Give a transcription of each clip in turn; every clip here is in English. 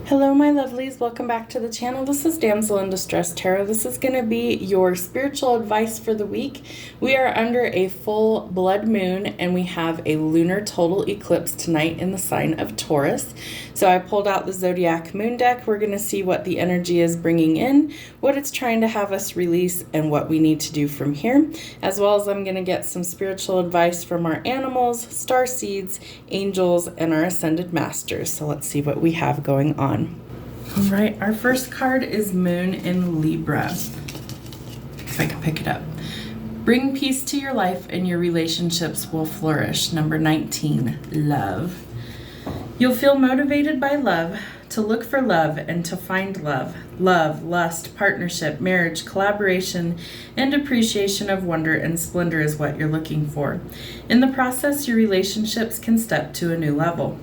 Hello my lovelies, welcome back to the channel. This is Damsel in Distress Tarot. This is going to be your spiritual advice for the week. We are under a full blood moon and we have a lunar total eclipse tonight in the sign of Taurus. So I pulled out the zodiac moon deck. We're going to see what the energy is bringing in, what it's trying to have us release, and what we need to do from here. As well as I'm going to get some spiritual advice from our animals, starseeds, angels, and our ascended masters. So let's see what we have going on. All right, our first card is Moon in Libra. If I can pick it up. Bring peace to your life and your relationships will flourish. Number 19, love. You'll feel motivated by love, to look for love and to find love. Love, lust, partnership, marriage, collaboration, and appreciation of wonder and splendor is what you're looking for. In the process, your relationships can step to a new level.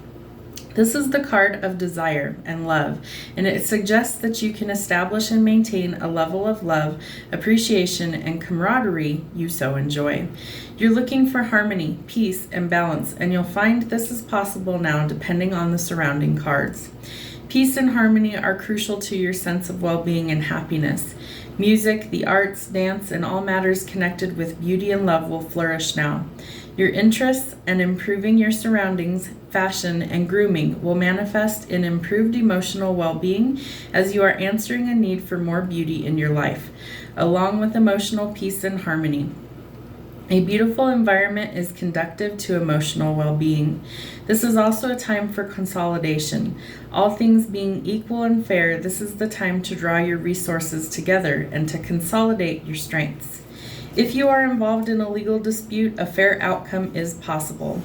This is the card of desire and love, and it suggests that you can establish and maintain a level of love, appreciation, and camaraderie you so enjoy. You're looking for harmony, peace, and balance, and you'll find this is possible now depending on the surrounding cards. Peace and harmony are crucial to your sense of well-being and happiness. Music, the arts, dance, and all matters connected with beauty and love will flourish now. Your interests and improving your surroundings, fashion, and grooming will manifest in improved emotional well-being as you are answering a need for more beauty in your life, along with emotional peace and harmony. A beautiful environment is conducive to emotional well-being. This is also a time for consolidation. All things being equal and fair, this is the time to draw your resources together and to consolidate your strengths. If you are involved in a legal dispute, a fair outcome is possible.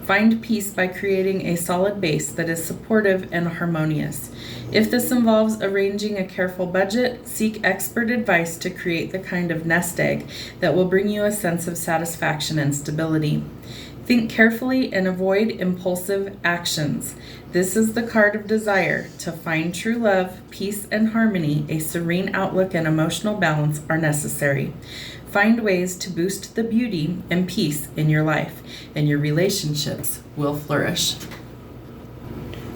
Find peace by creating a solid base that is supportive and harmonious. If this involves arranging a careful budget, seek expert advice to create the kind of nest egg that will bring you a sense of satisfaction and stability. Think carefully and avoid impulsive actions. This is the card of desire. To find true love, peace, and harmony, a serene outlook and emotional balance are necessary. Find ways to boost the beauty and peace in your life, and your relationships will flourish.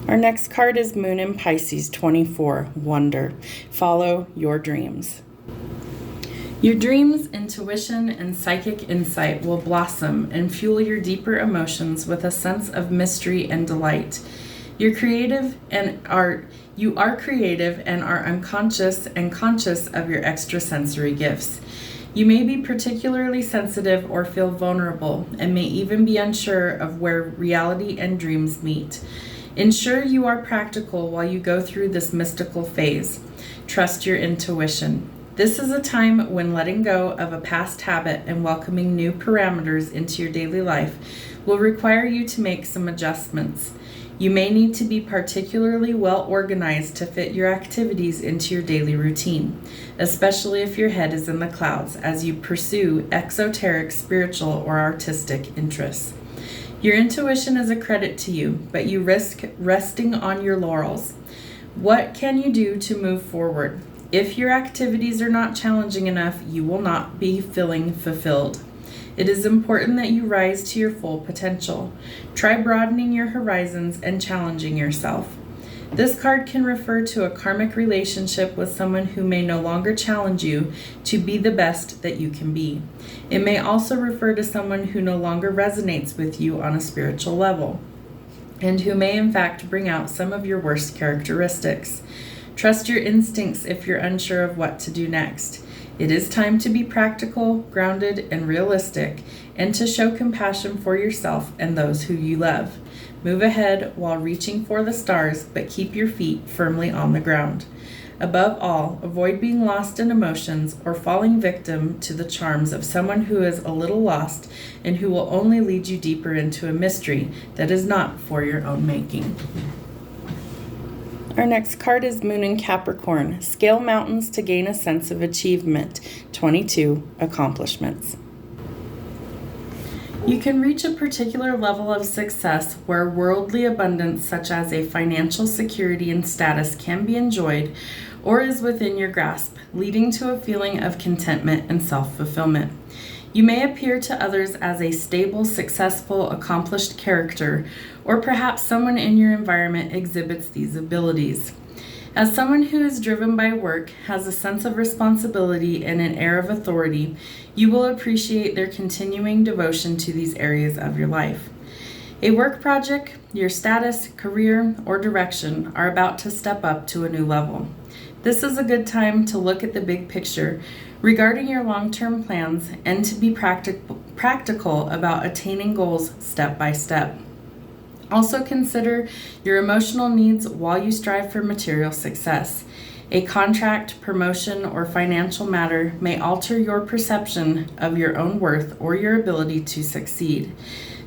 Our next card is Moon in Pisces 24, Wonder. Follow your dreams. Your dreams, intuition, and psychic insight will blossom and fuel your deeper emotions with a sense of mystery and delight. You are creative and are unconscious and conscious of your extrasensory gifts. You may be particularly sensitive or feel vulnerable and may even be unsure of where reality and dreams meet. Ensure you are practical while you go through this mystical phase. Trust your intuition. This is a time when letting go of a past habit and welcoming new parameters into your daily life will require you to make some adjustments. You may need to be particularly well organized to fit your activities into your daily routine, especially if your head is in the clouds as you pursue exoteric, spiritual, or artistic interests. Your intuition is a credit to you, but you risk resting on your laurels. What can you do to move forward? If your activities are not challenging enough, you will not be feeling fulfilled. It is important that you rise to your full potential. Try broadening your horizons and challenging yourself. This card can refer to a karmic relationship with someone who may no longer challenge you to be the best that you can be. It may also refer to someone who no longer resonates with you on a spiritual level, and who may in fact bring out some of your worst characteristics. Trust your instincts if you're unsure of what to do next. It is time to be practical, grounded, and realistic, and to show compassion for yourself and those who you love. Move ahead while reaching for the stars, but keep your feet firmly on the ground. Above all, avoid being lost in emotions or falling victim to the charms of someone who is a little lost and who will only lead you deeper into a mystery that is not for your own making. Our next card is Moon in Capricorn. Scale mountains to gain a sense of achievement. 22, accomplishments. You can reach a particular level of success where worldly abundance such as a financial security and status can be enjoyed or is within your grasp, leading to a feeling of contentment and self-fulfillment. You may appear to others as a stable, successful, accomplished character, or perhaps someone in your environment exhibits these abilities. As someone who is driven by work, has a sense of responsibility and an air of authority, you will appreciate their continuing devotion to these areas of your life. A work project, your status, career, or direction are about to step up to a new level. This is a good time to look at the big picture regarding your long-term plans and to be practical about attaining goals step by step. Also consider your emotional needs while you strive for material success. A contract, promotion, or financial matter may alter your perception of your own worth or your ability to succeed.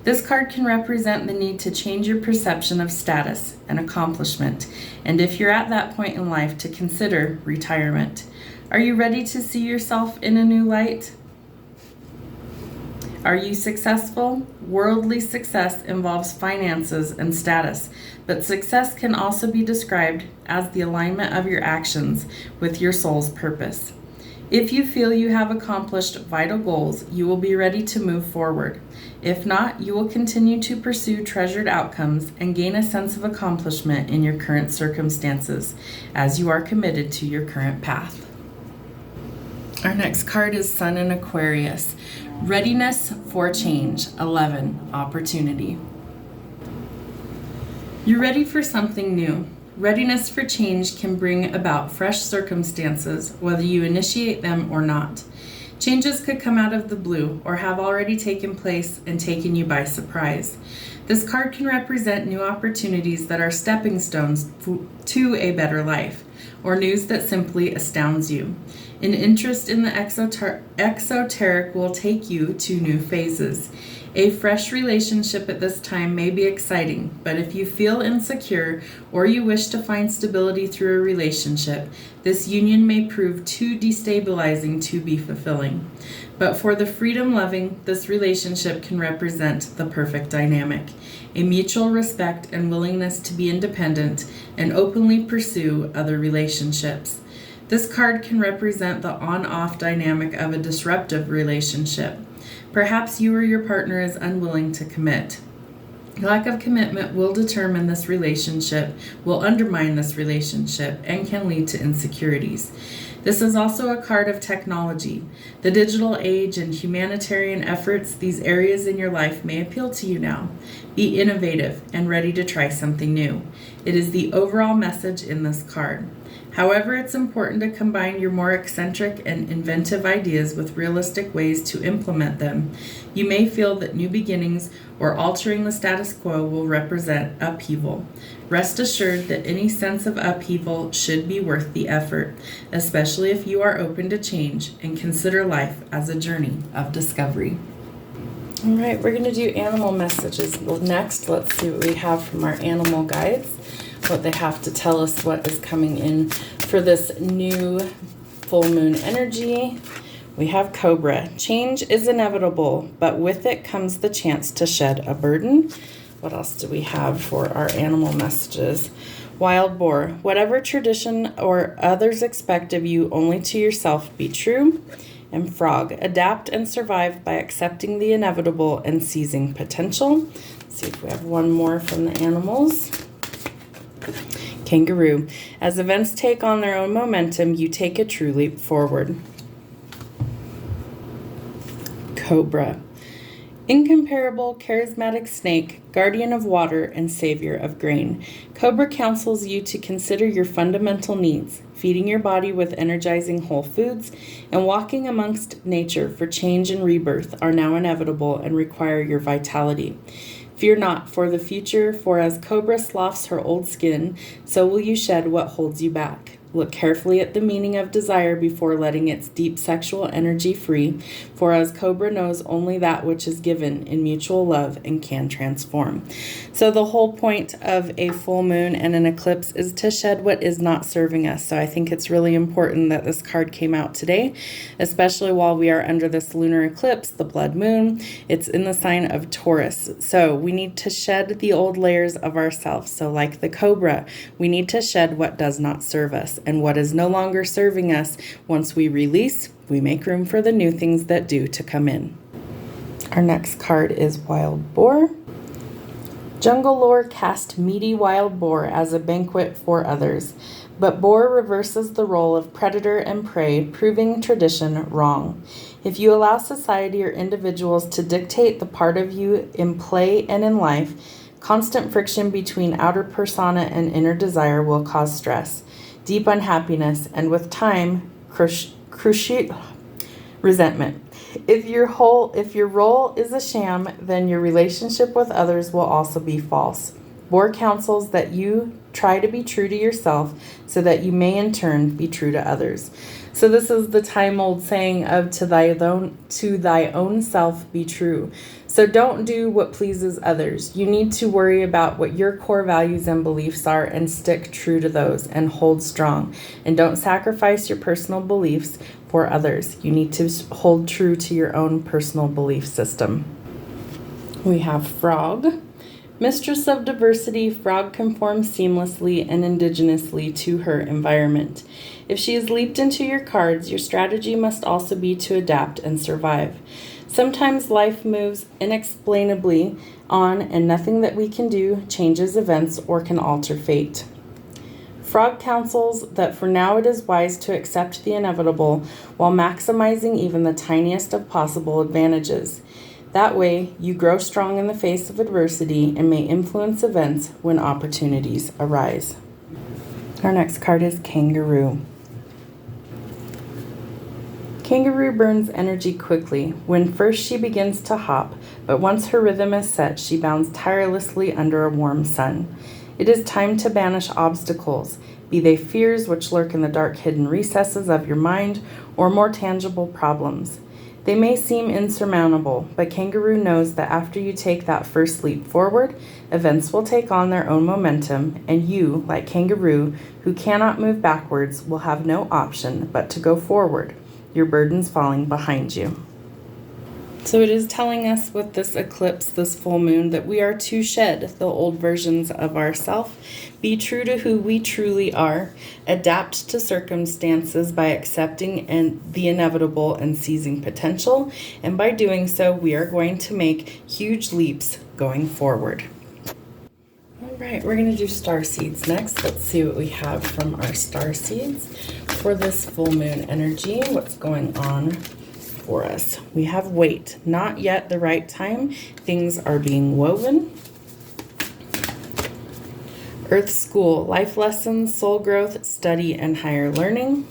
This card can represent the need to change your perception of status and accomplishment, and if you're at that point in life, to consider retirement. Are you ready to see yourself in a new light? Are you successful? Worldly success involves finances and status, but success can also be described as the alignment of your actions with your soul's purpose. If you feel you have accomplished vital goals, you will be ready to move forward. If not, you will continue to pursue treasured outcomes and gain a sense of accomplishment in your current circumstances, as you are committed to your current path. Our next card is Sun in Aquarius. Readiness for change. 11. Opportunity. You're ready for something new. Readiness for change can bring about fresh circumstances, whether you initiate them or not. Changes could come out of the blue or have already taken place and taken you by surprise. This card can represent new opportunities that are stepping stones to a better life, or news that simply astounds you. An interest in the exoteric will take you to new phases. A fresh relationship at this time may be exciting, but if you feel insecure or you wish to find stability through a relationship, this union may prove too destabilizing to be fulfilling. But for the freedom-loving, this relationship can represent the perfect dynamic, a mutual respect and willingness to be independent and openly pursue other relationships. This card can represent the on-off dynamic of a disruptive relationship. Perhaps you or your partner is unwilling to commit. Lack of commitment will undermine this relationship, and can lead to insecurities. This is also a card of technology. The digital age and humanitarian efforts, these areas in your life may appeal to you now. Be innovative and ready to try something new. It is the overall message in this card. However, it's important to combine your more eccentric and inventive ideas with realistic ways to implement them. You may feel that new beginnings or altering the status quo will represent upheaval. Rest assured that any sense of upheaval should be worth the effort, especially if you are open to change and consider life as a journey of discovery. All right, we're going to do animal messages next. Let's see what we have from our animal guides, what they have to tell us, what is coming in for this new full moon energy. We have Cobra. Change is inevitable, but with it comes the chance to shed a burden. What else do we have for our animal messages? Wild Boar. Whatever tradition or others expect of you, only to yourself be true. And Frog. Adapt and survive by accepting the inevitable and seizing potential. Let's see if we have one more from the animals. Kangaroo. As events take on their own momentum, you take a true leap forward. Cobra. Incomparable, charismatic snake, guardian of water, and savior of grain. Cobra counsels you to consider your fundamental needs, feeding your body with energizing whole foods, and walking amongst nature for change and rebirth are now inevitable and require your vitality. Fear not for the future, for as Cobra sloughs her old skin, so will you shed what holds you back. Look carefully at the meaning of desire before letting its deep sexual energy free, for as Cobra knows only that which is given in mutual love and can transform. So the whole point of a full moon and an eclipse is to shed what is not serving us. So I think it's really important that this card came out today, especially while we are under this lunar eclipse, the blood moon. It's in the sign of Taurus. So we need to shed the old layers of ourselves. So like the Cobra, we need to shed what does not serve us and what is no longer serving us. Once we release, we make room for the new things that do to come in. Our next card is Wild Boar. Jungle lore cast meaty wild boar as a banquet for others, but boar reverses the role of predator and prey, proving tradition wrong. If you allow society or individuals to dictate the part of you in play and in life, constant friction between outer persona and inner desire will cause stress, deep unhappiness, and with time, cruciate resentment. If your role is a sham, then your relationship with others will also be false. Boar counsels that you try to be true to yourself so that you may in turn be true to others. So this is the time-old saying of to thy own self be true. So don't do what pleases others. You need to worry about what your core values and beliefs are and stick true to those and hold strong. And don't sacrifice your personal beliefs for others. You need to hold true to your own personal belief system. We have Frog. Mistress of diversity, Frog conforms seamlessly and indigenously to her environment. If she has leaped into your cards, your strategy must also be to adapt and survive. Sometimes life moves inexplainably on, and nothing that we can do changes events or can alter fate. Frog counsels that for now it is wise to accept the inevitable while maximizing even the tiniest of possible advantages. That way, you grow strong in the face of adversity and may influence events when opportunities arise. Our next card is Kangaroo. Kangaroo burns energy quickly when first she begins to hop, but once her rhythm is set, she bounds tirelessly under a warm sun. It is time to banish obstacles, be they fears which lurk in the dark hidden recesses of your mind or more tangible problems. They may seem insurmountable, but Kangaroo knows that after you take that first leap forward, events will take on their own momentum, and you, like Kangaroo, who cannot move backwards, will have no option but to go forward, your burdens falling behind you. So it is telling us with this eclipse, this full moon, that we are to shed the old versions of ourselves, be true to who we truly are, adapt to circumstances by accepting the inevitable and seizing potential, and by doing so, we are going to make huge leaps going forward. All right, we're going to do Starseeds next. Let's see what we have from our Starseeds for this full moon energy, what's going on for us. We have wait, not yet the right time. Things are being woven. Earth School, life lessons, soul growth, study, and higher learning.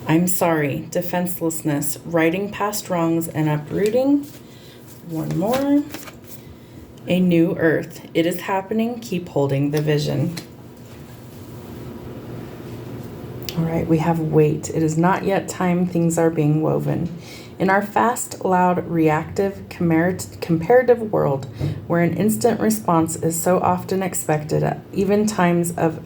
I'm sorry, defenselessness, righting past wrongs and uprooting. One more. A new earth. It is happening. Keep holding the vision. All right, we have wait. It is not yet time. Things are being woven. In our fast, loud, reactive, comparative world, where an instant response is so often expected at even times of...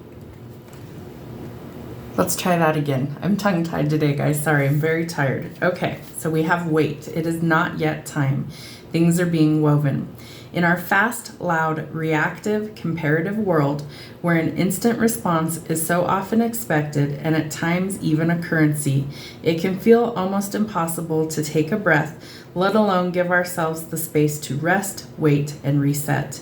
Let's try that again. I'm tongue-tied today, guys. Sorry, I'm very tired. Okay, so we have wait. It is not yet time. Things are being woven. In our fast, loud, reactive, comparative world, where an instant response is so often expected and at times even a currency, it can feel almost impossible to take a breath, let alone give ourselves the space to rest, wait, and reset.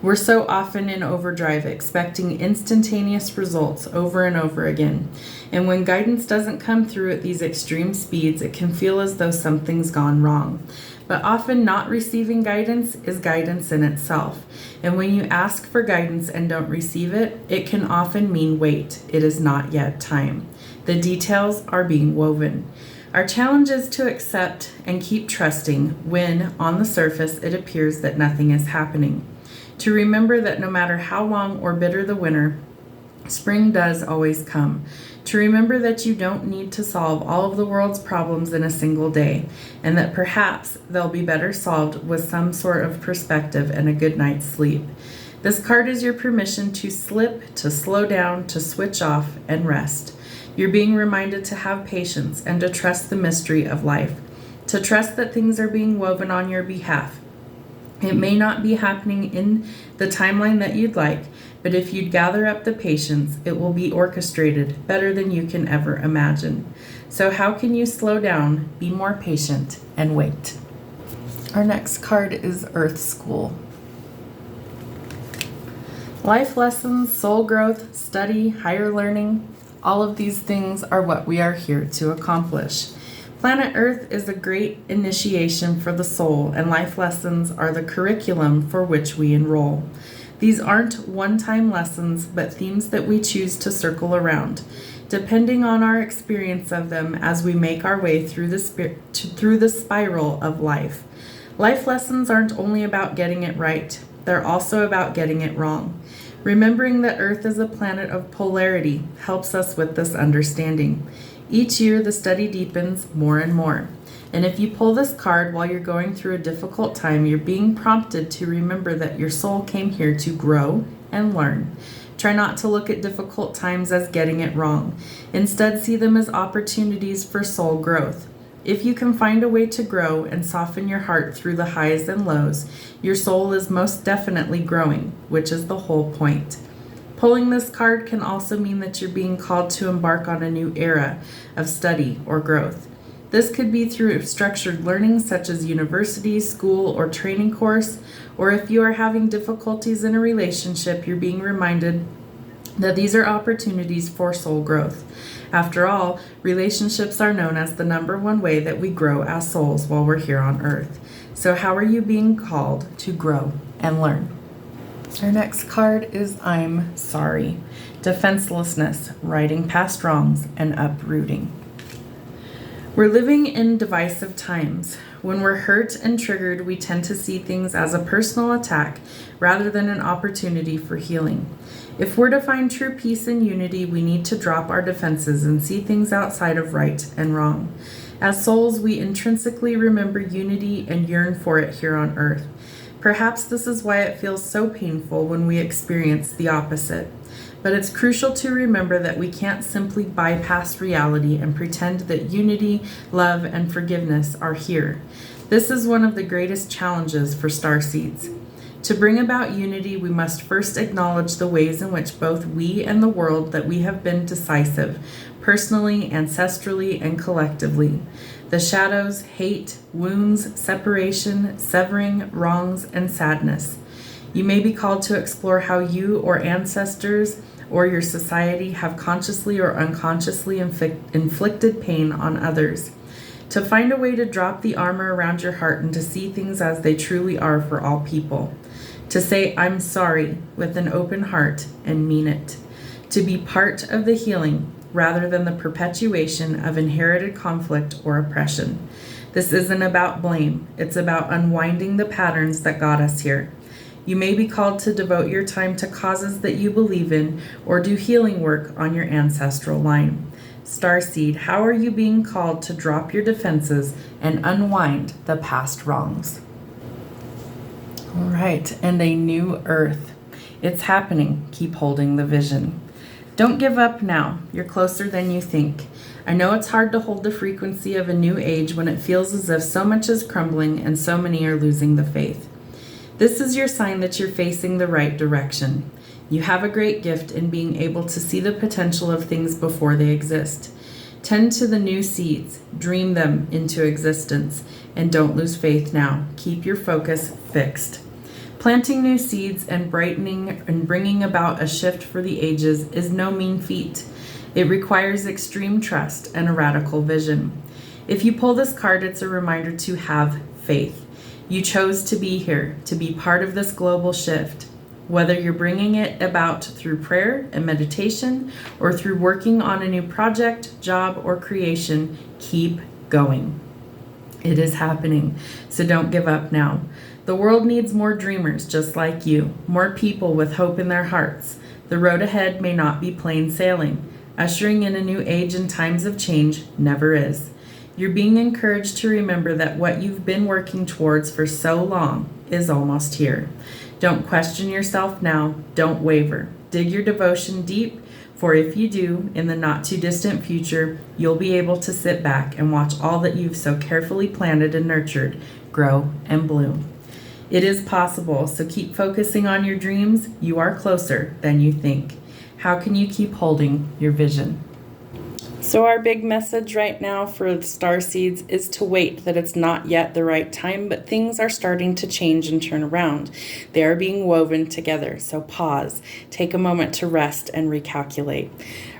We're so often in overdrive, expecting instantaneous results over and over again. And when guidance doesn't come through at these extreme speeds, it can feel as though something's gone wrong. But often not receiving guidance is guidance in itself. And when you ask for guidance and don't receive it, it can often mean wait. It is not yet time. The details are being woven. Our challenge is to accept and keep trusting when, on the surface, it appears that nothing is happening. To remember that no matter how long or bitter the winter, spring does always come. To remember that you don't need to solve all of the world's problems in a single day, and that perhaps they'll be better solved with some sort of perspective and a good night's sleep. This card is your permission to slip, to slow down, to switch off, and rest. You're being reminded to have patience and to trust the mystery of life, to trust that things are being woven on your behalf. It may not be happening in the timeline that you'd like, But if you'd gather up the patience, it will be orchestrated better than you can ever imagine. So how can you slow down, be more patient, and wait? Our next card is Earth School. Life lessons, soul growth, study, higher learning, all of these things are what we are here to accomplish. Planet Earth is a great initiation for the soul, and life lessons are the curriculum for which we enroll. These aren't one-time lessons, but themes that we choose to circle around, depending on our experience of them as we make our way through the spiral of life. Life lessons aren't only about getting it right, they're also about getting it wrong. Remembering that Earth is a planet of polarity helps us with this understanding. Each year, the study deepens more and more. And if you pull this card while you're going through a difficult time, you're being prompted to remember that your soul came here to grow and learn. Try not to look at difficult times as getting it wrong. Instead, see them as opportunities for soul growth. If you can find a way to grow and soften your heart through the highs and lows, your soul is most definitely growing, which is the whole point. Pulling this card can also mean that you're being called to embark on a new era of study or growth. This could be through structured learning such as university, school, or training course, or if you are having difficulties in a relationship, you're being reminded that these are opportunities for soul growth. After all, relationships are known as the #1 way that we grow as souls while we're here on Earth. So how are you being called to grow and learn? Our next card is I'm Sorry. Defenselessness, righting past wrongs, and uprooting. We're living in divisive times. When we're hurt and triggered, we tend to see things as a personal attack rather than an opportunity for healing. If we're to find true peace and unity, we need to drop our defenses and see things outside of right and wrong. As souls, we intrinsically remember unity and yearn for it here on Earth. Perhaps this is why it feels so painful when we experience the opposite. But it's crucial to remember that we can't simply bypass reality and pretend that unity, love, and forgiveness are here. This is one of the greatest challenges for Starseeds. To bring about unity, we must first acknowledge the ways in which both we and the world that we have been decisive, personally, ancestrally, and collectively. The shadows, hate, wounds, separation, severing, wrongs, and sadness. You may be called to explore how you or ancestors or your society have consciously or unconsciously inflicted pain on others. To find a way to drop the armor around your heart and to see things as they truly are for all people. To say, I'm sorry, with an open heart and mean it. To be part of the healing rather than the perpetuation of inherited conflict or oppression. This isn't about blame. It's about unwinding the patterns that got us here. You may be called to devote your time to causes that you believe in or do healing work on your ancestral line. Starseed, how are you being called to drop your defenses and unwind the past wrongs? All right, and a new Earth. It's happening. Keep holding the vision. Don't give up now. You're closer than you think. I know it's hard to hold the frequency of a new age when it feels as if so much is crumbling and so many are losing the faith. This is your sign that you're facing the right direction. You have a great gift in being able to see the potential of things before they exist. Tend to the new seeds, dream them into existence, and don't lose faith now. Keep your focus fixed. Planting new seeds and brightening and bringing about a shift for the ages is no mean feat. It requires extreme trust and a radical vision. If you pull this card, it's a reminder to have faith. You chose to be here, to be part of this global shift. Whether you're bringing it about through prayer and meditation or through working on a new project, job, or creation, keep going. It is happening, so don't give up now. The world needs more dreamers just like you, more people with hope in their hearts. The road ahead may not be plain sailing. Ushering in a new age in times of change never is. You're being encouraged to remember that what you've been working towards for so long is almost here. Don't question yourself now. Don't waver. Dig your devotion deep, for if you do, in the not too distant future, you'll be able to sit back and watch all that you've so carefully planted and nurtured grow and bloom. It is possible, so keep focusing on your dreams. You are closer than you think. How can you keep holding your vision? So our big message right now for the Starseeds is to wait, that it's not yet the right time, but things are starting to change and turn around. They are being woven together, so pause, take a moment to rest and recalculate.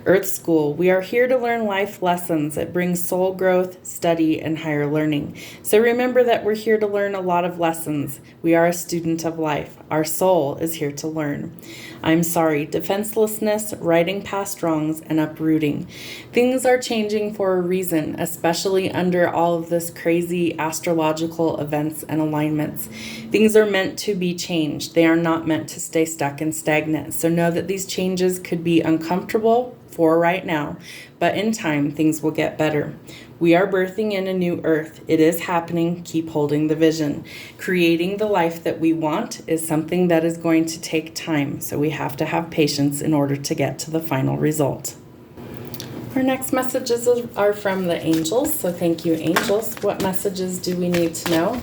Earth School, we are here to learn life lessons. It brings soul growth, study, and higher learning. So remember that we're here to learn a lot of lessons. We are a student of life. Our soul is here to learn. I'm sorry, defenselessness, righting past wrongs, and uprooting. Things are changing for a reason, especially under all of this crazy astrological events and alignments. Things are meant to be changed. They are not meant to stay stuck and stagnant. So know that these changes could be uncomfortable for right now, but in time, things will get better. We are birthing in a new earth. It is happening. Keep holding the vision. Creating the life that we want is something that is going to take time, so we have to have patience in order to get to the final result. Our next messages are from the angels, so thank you, angels. What messages do we need to know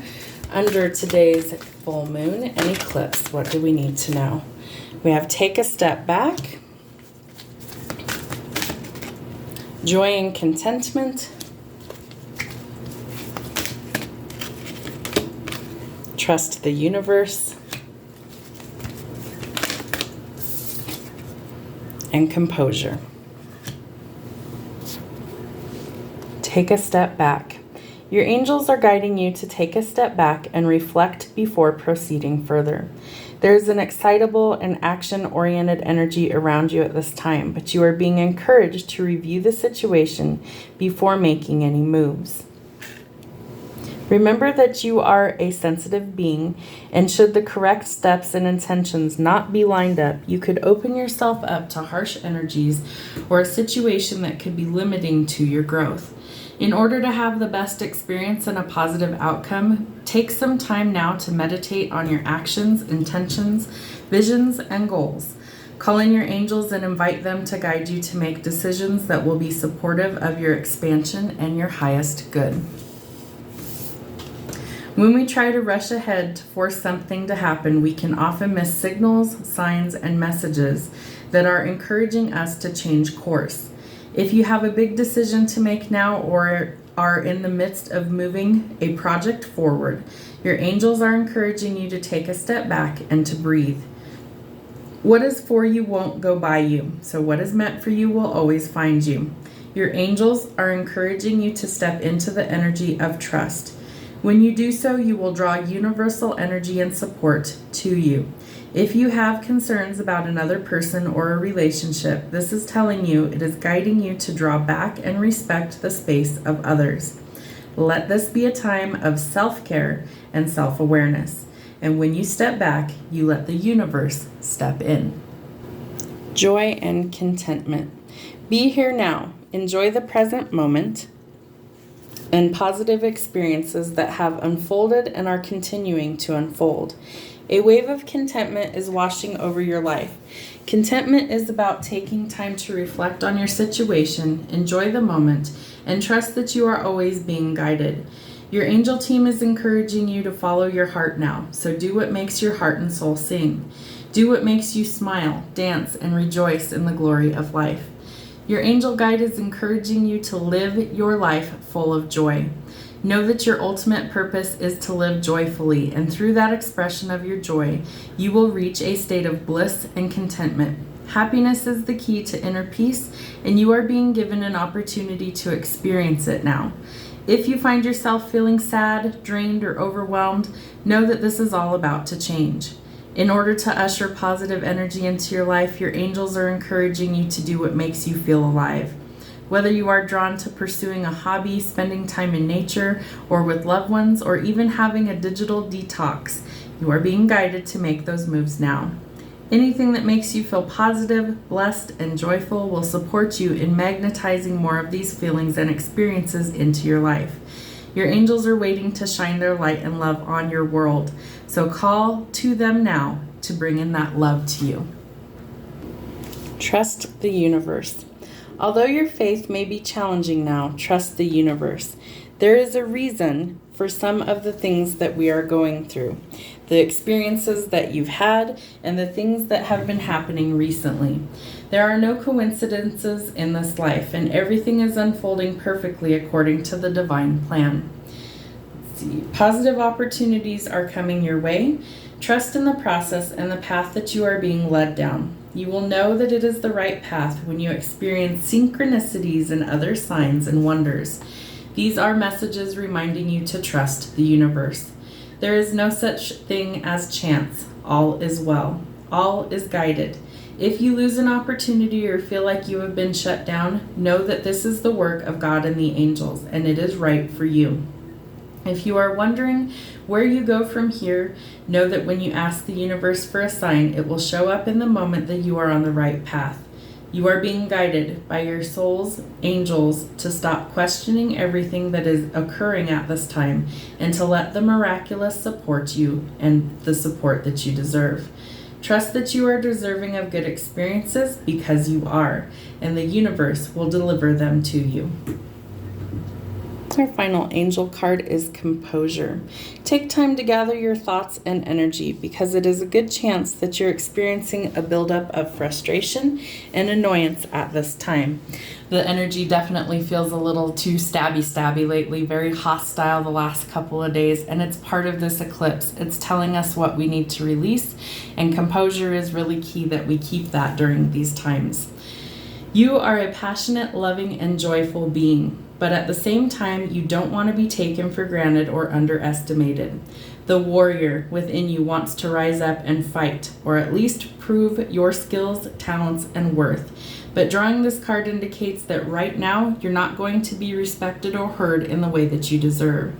under today's full moon and eclipse? What do we need to know? We have take a step back, joy and contentment, trust the universe, and composure. Take a step back. Your angels are guiding you to take a step back and reflect before proceeding further. There is an excitable and action-oriented energy around you at this time, but you are being encouraged to review the situation before making any moves. Remember that you are a sensitive being, and should the correct steps and intentions not be lined up, you could open yourself up to harsh energies or a situation that could be limiting to your growth. In order to have the best experience and a positive outcome, take some time now to meditate on your actions, intentions, visions, and goals. Call in your angels and invite them to guide you to make decisions that will be supportive of your expansion and your highest good. When we try to rush ahead to force something to happen, we can often miss signals, signs, and messages that are encouraging us to change course. If you have a big decision to make now or are in the midst of moving a project forward, your angels are encouraging you to take a step back and to breathe. What is for you won't go by you, so what is meant for you will always find you. Your angels are encouraging you to step into the energy of trust. When you do so, you will draw universal energy and support to you. If you have concerns about another person or a relationship, this is telling you it is guiding you to draw back and respect the space of others. Let this be a time of self-care and self-awareness. And when you step back, you let the universe step in. Joy and contentment. Be here now. Enjoy the present moment and positive experiences that have unfolded and are continuing to unfold. A wave of contentment is washing over your life. Contentment is about taking time to reflect on your situation, enjoy the moment, and trust that you are always being guided. Your angel team is encouraging you to follow your heart now, so do what makes your heart and soul sing. Do what makes you smile, dance, and rejoice in the glory of life. Your angel guide is encouraging you to live your life full of joy. Know that your ultimate purpose is to live joyfully, and through that expression of your joy, you will reach a state of bliss and contentment. Happiness is the key to inner peace, and you are being given an opportunity to experience it now. If you find yourself feeling sad, drained, or overwhelmed, know that this is all about to change. In order to usher positive energy into your life, your angels are encouraging you to do what makes you feel alive. Whether you are drawn to pursuing a hobby, spending time in nature, or with loved ones, or even having a digital detox, you are being guided to make those moves now. Anything that makes you feel positive, blessed, and joyful will support you in magnetizing more of these feelings and experiences into your life. Your angels are waiting to shine their light and love on your world, so call to them now to bring in that love to you. Trust the universe. Although your faith may be challenging now, trust the universe. There is a reason for some of the things that we are going through. the experiences that you've had, and the things that have been happening recently. There are no coincidences in this life, and everything is unfolding perfectly according to the divine plan. Let's see. Positive opportunities are coming your way. Trust in the process and the path that you are being led down. You will know that it is the right path when you experience synchronicities and other signs and wonders. These are messages reminding you to trust the universe. There is no such thing as chance. All is well. All is guided. If you lose an opportunity or feel like you have been shut down, know that this is the work of God and the angels, and it is right for you. If you are wondering where you go from here, know that when you ask the universe for a sign, it will show up in the moment that you are on the right path. You are being guided by your soul's angels to stop questioning everything that is occurring at this time and to let the miraculous support you and the support that you deserve. Trust that you are deserving of good experiences because you are, and the universe will deliver them to you. Our final angel card is composure. Take time to gather your thoughts and energy because it is a good chance that you're experiencing a buildup of frustration and annoyance at this time. The energy definitely feels a little too stabby lately, very hostile the last couple of days, and it's part of this eclipse. It's telling us what we need to release, and composure is really key that we keep that during these times. You are a passionate, loving, and joyful being. But at the same time, you don't want to be taken for granted or underestimated. The warrior within you wants to rise up and fight, or at least prove your skills, talents, and worth. But drawing this card indicates that right now, you're not going to be respected or heard in the way that you deserve.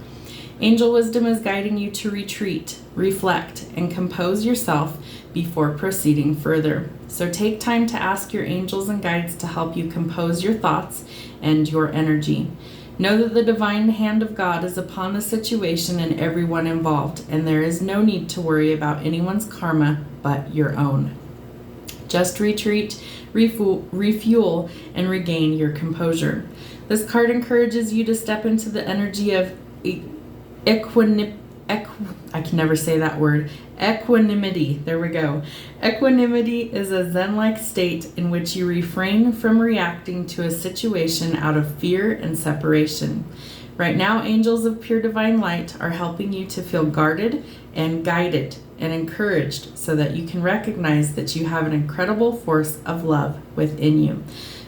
Angel wisdom is guiding you to retreat, reflect, and compose yourself before proceeding further. So take time to ask your angels and guides to help you compose your thoughts and your energy. Know that the divine hand of God is upon the situation and everyone involved, and there is no need to worry about anyone's karma but your own. Just retreat, refuel, and regain your composure. This card encourages you to step into the energy of I can never say that word. Equanimity. There we go. Equanimity is a Zen-like state in which you refrain from reacting to a situation out of fear and separation. Right now, angels of pure divine light are helping you to feel guarded and guided and encouraged so that you can recognize that you have an incredible force of love within you.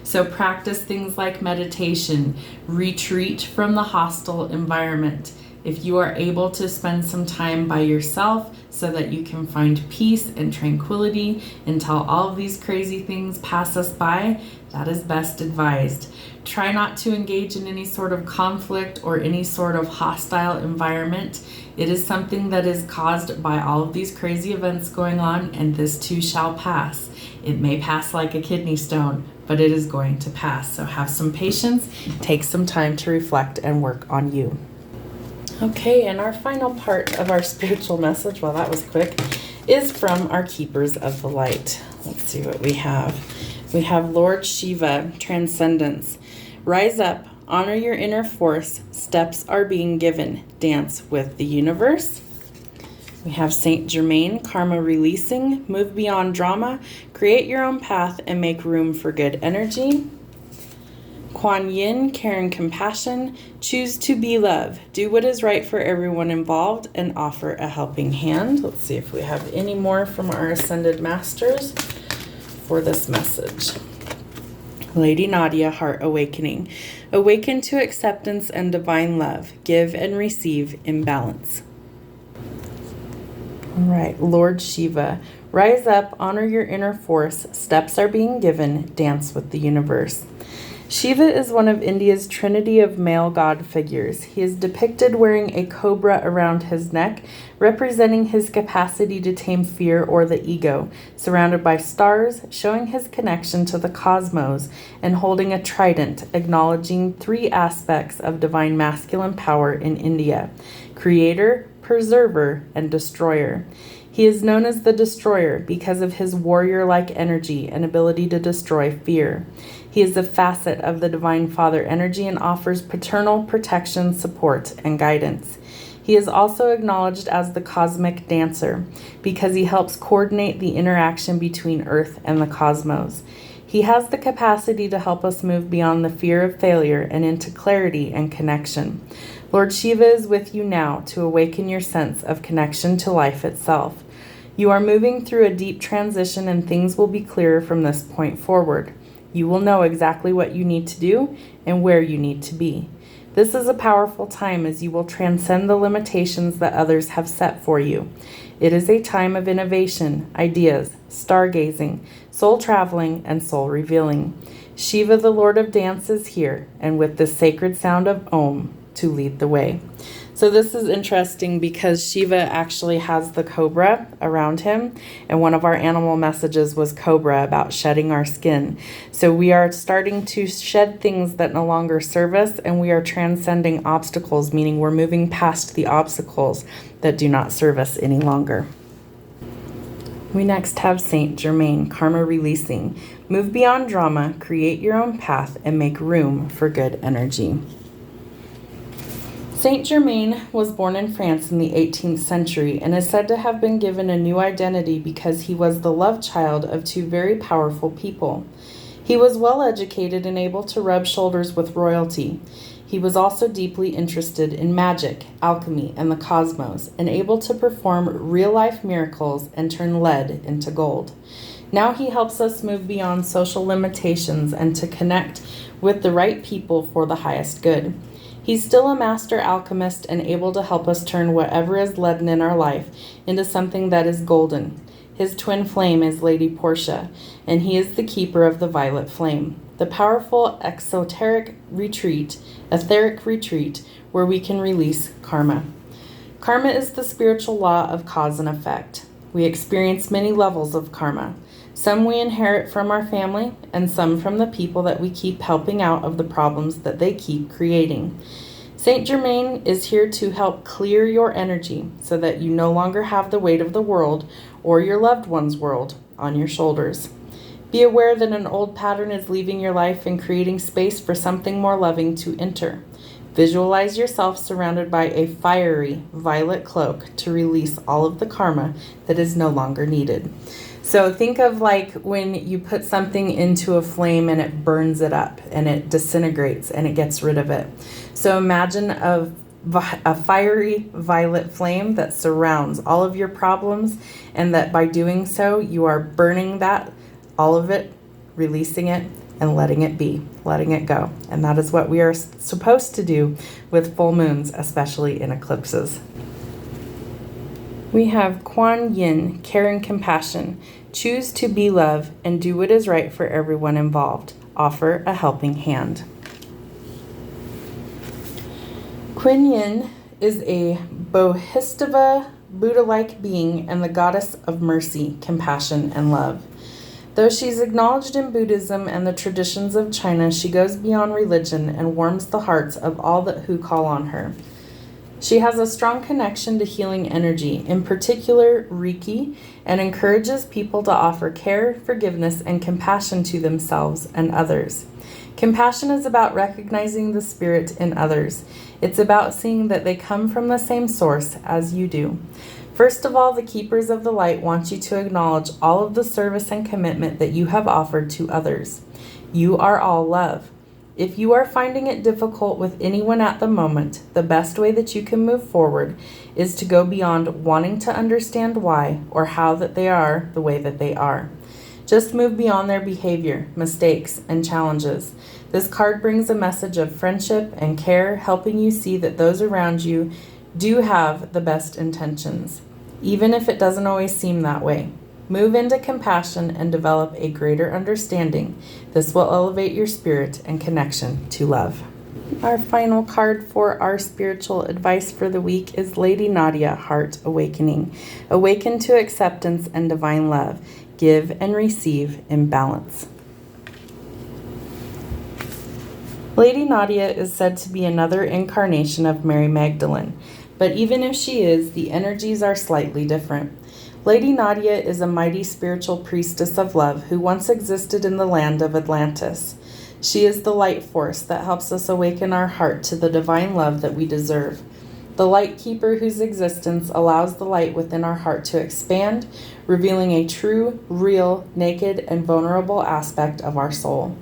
So practice things like meditation, retreat from the hostile environment. If you are able to spend some time by yourself so that you can find peace and tranquility until all of these crazy things pass us by, that is best advised. Try not to engage in any sort of conflict or any sort of hostile environment. It is something that is caused by all of these crazy events going on, and this too shall pass. It may pass like a kidney stone, but it is going to pass. So have some patience, take some time to reflect and work on you. Okay, and our final part of our spiritual message, well, that was quick, is from our Keepers of the Light. Let's see what we have. We have Lord Shiva, Transcendence. Rise up, honor your inner force. Steps are being given. Dance with the universe. We have Saint Germain, Karma Releasing. Move beyond drama. Create your own path and make room for good energy. Kuan Yin, Care and Compassion. Choose to be love. Do what is right for everyone involved and offer a helping hand. Let's see if we have any more from our Ascended Masters for this message. Lady Nadia, Heart Awakening. Awaken to acceptance and divine love. Give and receive in balance. All right, Lord Shiva. Rise up, honor your inner force. Steps are being given. Dance with the universe. Shiva is one of India's trinity of male god figures. He is depicted wearing a cobra around his neck, representing his capacity to tame fear or the ego, surrounded by stars, showing his connection to the cosmos, and holding a trident, acknowledging three aspects of divine masculine power in India: creator, preserver, and destroyer. He is known as the Destroyer because of his warrior-like energy and ability to destroy fear. He is a facet of the Divine Father energy and offers paternal protection, support, and guidance. He is also acknowledged as the cosmic dancer because he helps coordinate the interaction between Earth and the cosmos. He has the capacity to help us move beyond the fear of failure and into clarity and connection. Lord Shiva is with you now to awaken your sense of connection to life itself. You are moving through a deep transition and things will be clearer from this point forward. You will know exactly what you need to do and where you need to be. This is a powerful time as you will transcend the limitations that others have set for you. It is a time of innovation, ideas, stargazing, soul traveling, and soul revealing. Shiva, the Lord of Dance, is here, and with the sacred sound of Om to lead the way. So this is interesting because Shiva actually has the cobra around him, and one of our animal messages was cobra, about shedding our skin. So we are starting to shed things that no longer serve us, and we are transcending obstacles, meaning we're moving past the obstacles that do not serve us any longer. We next have Saint Germain, karma releasing. Move beyond drama, create your own path, and make room for good energy. Saint Germain was born in France in the 18th century and is said to have been given a new identity because he was the love child of two very powerful people. He was well educated and able to rub shoulders with royalty. He was also deeply interested in magic, alchemy, and the cosmos, and able to perform real-life miracles and turn lead into gold. Now he helps us move beyond social limitations and to connect with the right people for the highest good. He's still a master alchemist and able to help us turn whatever is leaden in our life into something that is golden. His twin flame is Lady Portia, and he is the keeper of the violet flame, the powerful etheric retreat where we can release karma. Karma is the spiritual law of cause and effect. We experience many levels of karma. Some we inherit from our family, and some from the people that we keep helping out of the problems that they keep creating. Saint Germain is here to help clear your energy so that you no longer have the weight of the world or your loved one's world on your shoulders. Be aware that an old pattern is leaving your life and creating space for something more loving to enter. Visualize yourself surrounded by a fiery violet cloak to release all of the karma that is no longer needed. So think of like when you put something into a flame and it burns it up and it disintegrates and it gets rid of it. So imagine a fiery violet flame that surrounds all of your problems, and that by doing so, you are burning that, all of it, releasing it, and letting it be, letting it go. And that is what we are supposed to do with full moons, especially in eclipses. We have Kuan Yin, care and compassion. Choose to be love and do what is right for everyone involved. Offer a helping hand. Kuan Yin is a Bodhisattva, Buddha-like being and the goddess of mercy, compassion, and love. Though she's acknowledged in Buddhism and the traditions of China, she goes beyond religion and warms the hearts of all who call on her. She has a strong connection to healing energy, in particular Reiki, and encourages people to offer care, forgiveness, and compassion to themselves and others. Compassion is about recognizing the spirit in others. It's about seeing that they come from the same source as you do. First of all, the keepers of the light want you to acknowledge all of the service and commitment that you have offered to others. You are all love. If you are finding it difficult with anyone at the moment, the best way that you can move forward is to go beyond wanting to understand why or how that they are the way that they are. Just move beyond their behavior, mistakes, and challenges. This card brings a message of friendship and care, helping you see that those around you do have the best intentions, even if it doesn't always seem that way. Move into compassion and develop a greater understanding. This will elevate your spirit and connection to love. Our final card for our spiritual advice for the week is Lady Nadia, Heart Awakening. Awaken to acceptance and divine love. Give and receive in balance. Lady Nadia is said to be another incarnation of Mary Magdalene, but even if she is, the energies are slightly different. Lady Nadia is a mighty spiritual priestess of love who once existed in the land of Atlantis. She is the light force that helps us awaken our heart to the divine love that we deserve. The light keeper whose existence allows the light within our heart to expand, revealing a true, real, naked, and vulnerable aspect of our soul.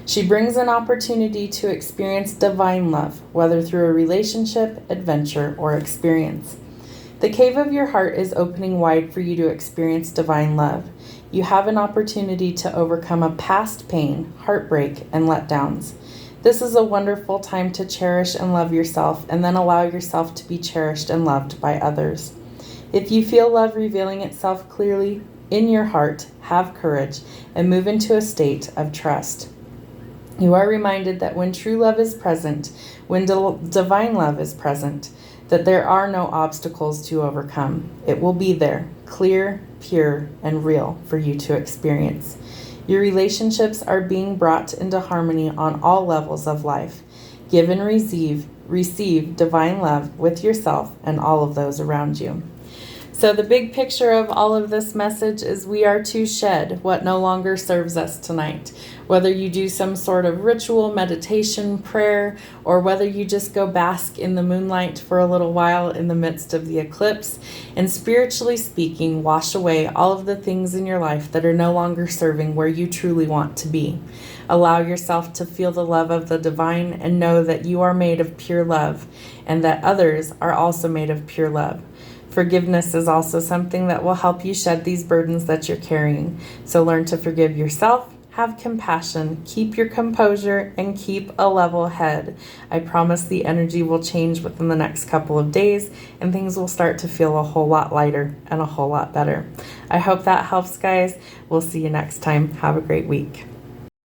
She brings an opportunity to experience divine love, whether through a relationship, adventure, or experience. The cave of your heart is opening wide for you to experience divine love. You have an opportunity to overcome a past pain, heartbreak, and letdowns. This is a wonderful time to cherish and love yourself, and then allow yourself to be cherished and loved by others. If you feel love revealing itself clearly in your heart, have courage and move into a state of trust. You are reminded that when true love is present, when divine love is present, that there are no obstacles to overcome. It will be there, clear, pure, and real for you to experience. Your relationships are being brought into harmony on all levels of life. Give and receive divine love with yourself and all of those around you. So the big picture of all of this message is we are to shed what no longer serves us tonight. Whether you do some sort of ritual, meditation, prayer, or whether you just go bask in the moonlight for a little while in the midst of the eclipse, and spiritually speaking, wash away all of the things in your life that are no longer serving where you truly want to be. Allow yourself to feel the love of the divine and know that you are made of pure love and that others are also made of pure love. Forgiveness is also something that will help you shed these burdens that you're carrying. So learn to forgive yourself, have compassion, keep your composure, and keep a level head. I promise the energy will change within the next couple of days and things will start to feel a whole lot lighter and a whole lot better. I hope that helps, guys. We'll see you next time. Have a great week.